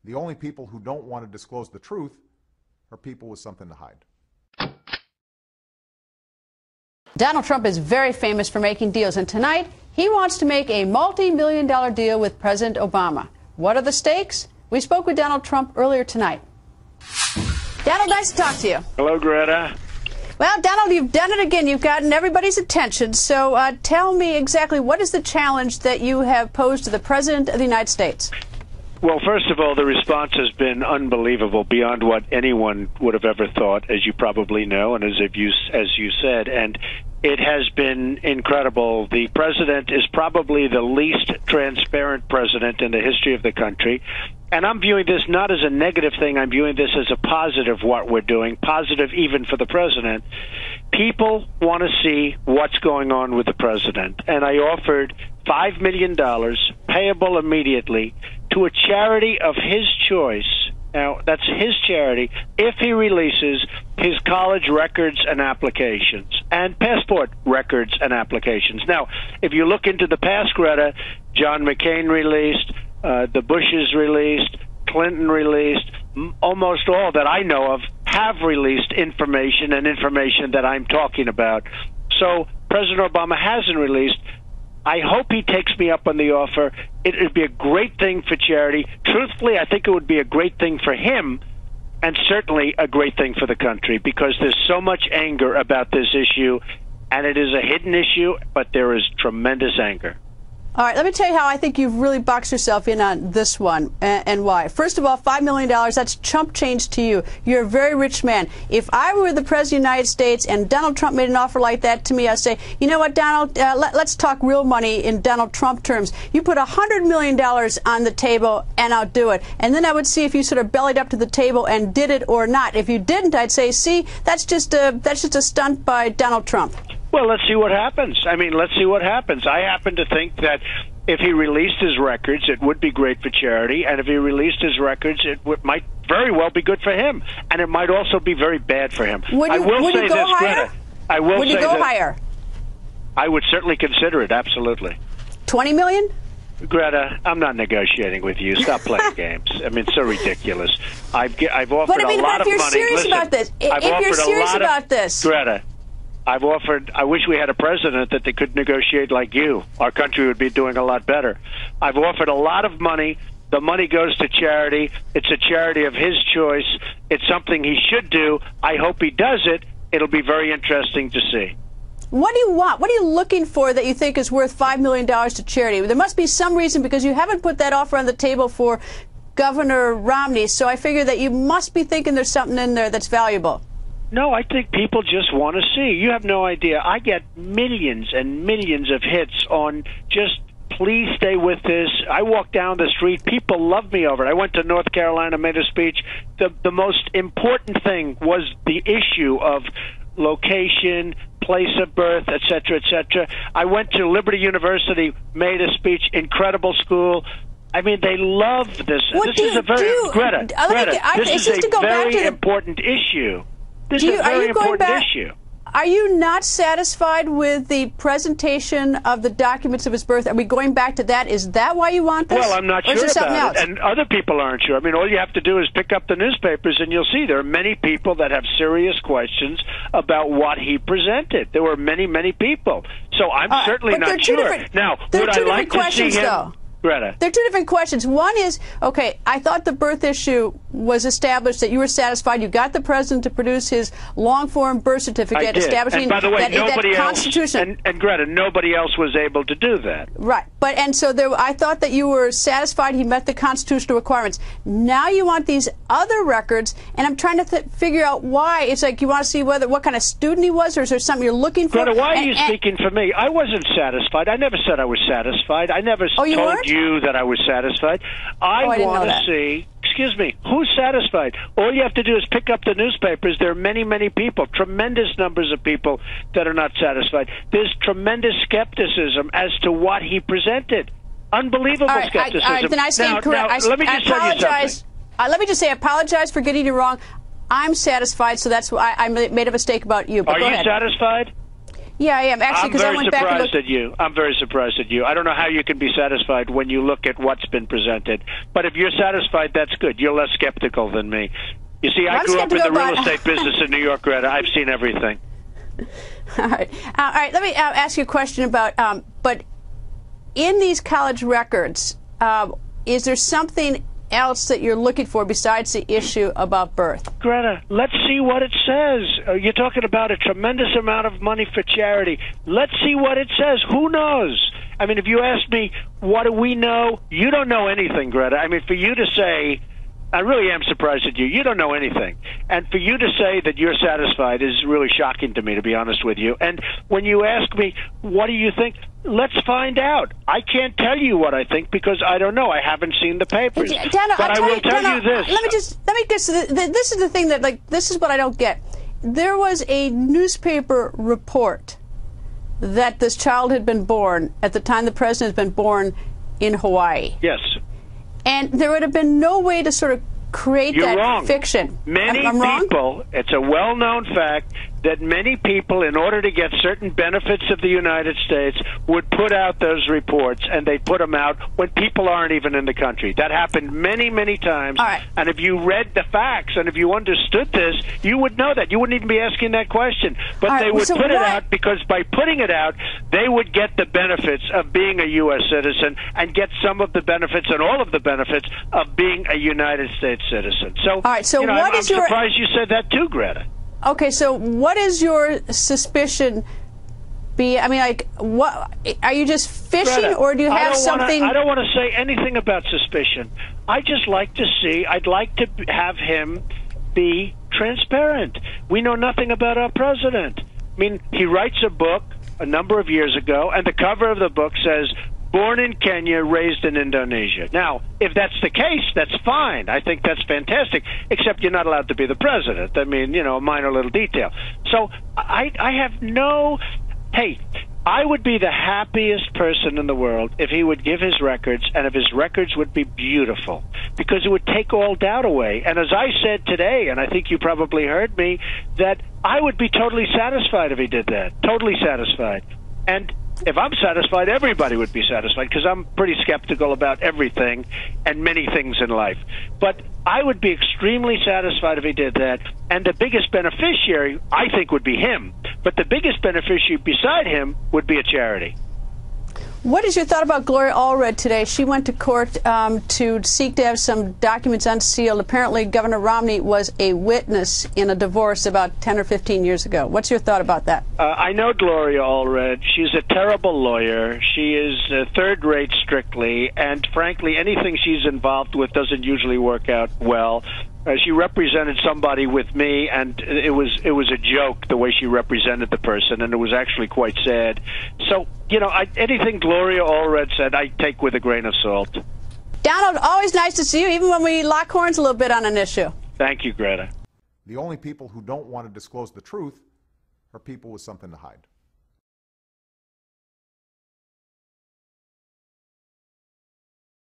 The only people who don't want to disclose the truth are people with something to hide. Donald Trump is very famous for making deals, and tonight he wants to make a multi-million-dollar deal with President Obama. What are the stakes? We spoke with Donald Trump earlier tonight. Donald, nice to talk to you. Hello, Greta. Well, Donald, you've done it again. You've gotten everybody's attention. So tell me exactly what is the challenge that you have posed to the President of the United States? Well, first of all, the response has been unbelievable, beyond what anyone would have ever thought, as you probably know, and as you said. And it has been incredible. The president is probably the least transparent president in the history of the country. And I'm viewing this not as a negative thing. I'm viewing this as a positive, what we're doing, positive even for the president. People want to see what's going on with the president. And I offered $5 million, payable immediately, to a charity of his choice. Now, that's his charity, if he releases his college records and applications and passport records and applications. Now, if you look into the past, Greta, John McCain released, the Bushes released, Clinton released, almost all that I know of have released information and information that I'm talking about. So President Obama hasn't released. I hope he takes me up on the offer. It would be a great thing for charity. Truthfully, I think it would be a great thing for him, and certainly a great thing for the country, because there's so much anger about this issue, and it is a hidden issue, but there is tremendous anger. All right, let me tell you how I think you've really boxed yourself in on this one and why. First of all, $5 million, that's chump change to you. You're a very rich man. If I were the President of the United States and Donald Trump made an offer like that to me, I'd say, you know what, Donald, let's talk real money in Donald Trump terms. You put $100 million on the table and I'll do it. And then I would see if you sort of bellied up to the table and did it or not. If you didn't, I'd say, see, that's just a stunt by Donald Trump. Well, let's see what happens. I mean, let's see what happens. I happen to think that if he released his records, it would be great for charity. And if he released his records, it might very well be good for him. And it might also be very bad for him. Would you go higher? Would you go higher? I would certainly consider it, absolutely. 20 million? Greta, I'm not negotiating with you. Stop playing games. I mean, it's so ridiculous. I've offered a lot of money. But if you're serious about this, if you're serious about this, Greta, I wish we had a president that they could negotiate like you. Our country would be doing a lot better. I've offered a lot of money. The money goes to charity. It's a charity of his choice. It's something he should do. I hope he does it. It'll be very interesting to see. What do you want? What are you looking for that you think is worth $5 million to charity? There must be some reason, because you haven't put that offer on the table for Governor Romney. So I figure that you must be thinking there's something in there that's valuable. No, I think people just want to see. You have no idea. I get millions and millions of hits on just, please stay with this. I walk down the street. People love me over it. I went to North Carolina, made a speech. The most important thing was the issue of location, place of birth, et cetera, et cetera. I went to Liberty University, made a speech, incredible school. I mean, they love this. This is a very important issue. This is a very important issue. Are you not satisfied with the presentation of the documents of his birth? Are we going back to that? Is that why you want this? Well, I'm not sure about it, and other people aren't sure. I mean, all you have to do is pick up the newspapers, and you'll see there are many people that have serious questions about what he presented. There were many, many people. So I'm certainly not sure. Now, would I like to see him? Greta. There are two different questions. One is, okay, I thought the birth issue was established, that you were satisfied. You got the president to produce his long-form birth certificate establishing that that Constitution. And Greta, nobody else was able to do that. Right. And so I thought that you were satisfied he met the constitutional requirements. Now you want these other records, and I'm trying to figure out why. It's like you want to see what kind of student he was, or is there something you're looking for? Greta, why are you speaking for me? I wasn't satisfied. I never said I was satisfied. I never told you that I was satisfied. I want to see, excuse me, who's satisfied? All you have to do is pick up the newspapers. There are many, many people, tremendous numbers of people that are not satisfied. There's tremendous skepticism as to what he presented. Unbelievable skepticism. Then I stand correct. Let me just tell you something. Let me just say I apologize for getting you wrong. I'm satisfied, so that's why I made a mistake about you. But are you satisfied? Yeah, I am actually, because I went back and I'm very looked. surprised at you. I'm very surprised at you. I don't know how you can be satisfied when you look at what's been presented. But if you're satisfied, that's good. You're less skeptical than me. You see, I grew up in the real estate business in New York, Greta. I've seen everything. All right. Let me ask you a question about. But in these college records, is there something else that you're looking for besides the issue about birth? Greta, let's see what it says. You're talking about a tremendous amount of money for charity. Let's see what it says. Who knows? I mean, if you ask me, what do we know? You don't know anything, Greta. I mean, for you to say, I really am surprised at you. You don't know anything. And for you to say that you're satisfied is really shocking to me, to be honest with you. And when you ask me, what do you think? Let's find out. I can't tell you what I think because I don't know. I haven't seen the papers. Dana, but I will tell you this. Let me guess. This is the thing that, this is what I don't get. There was a newspaper report that this child had been born at the time the president had been born in Hawaii. Yes. And there would have been no way to sort of create You're that wrong. fiction. Many I'm people, wrong? it's a well-known fact that many people, in order to get certain benefits of the United States, would put out those reports, and they put them out when people aren't even in the country. That happened many, many times. All right. And if you read the facts and if you understood this, you would know that. You wouldn't even be asking that question. But All right, they would so put it what- out because by putting it out, they would get the benefits of being a U.S. citizen and get some of the benefits and all of the benefits of being a United States citizen. So, All right, so you know, what I'm is your- surprised you said that too, Greta. Okay, so what is your suspicion? I mean, like, what are you just fishing, Greta, or do you have something? I don't want to say anything about suspicion. I just like to see. I'd like to have him be transparent. We know nothing about our president. I mean, he writes a book a number of years ago, and the cover of the book says, "Born in Kenya, raised in Indonesia." Now, if that's the case, that's fine. I think that's fantastic, except you're not allowed to be the president. I mean, you know, a minor little detail. So I have no... Hey, I would be the happiest person in the world if he would give his records, and if his records would be beautiful, because it would take all doubt away. And as I said today, and I think you probably heard me, that I would be totally satisfied if he did that. Totally satisfied. And if I'm satisfied, everybody would be satisfied, because I'm pretty skeptical about everything and many things in life. But I would be extremely satisfied if he did that. And the biggest beneficiary, I think, would be him. But the biggest beneficiary beside him would be a charity. What is your thought about Gloria Allred today? She went to court to seek to have some documents unsealed. Apparently, Governor Romney was a witness in a divorce about 10 or 15 years ago. What's your thought about that? I know Gloria Allred. She's a terrible lawyer. She is third-rate strictly, and frankly, anything she's involved with doesn't usually work out well. She represented somebody with me, and it was a joke the way she represented the person, and it was actually quite sad. So, you know, anything Gloria Allred said, I take with a grain of salt. Donald, always nice to see you, even when we lock horns a little bit on an issue. Thank you, Greta. The only people who don't want to disclose the truth are people with something to hide.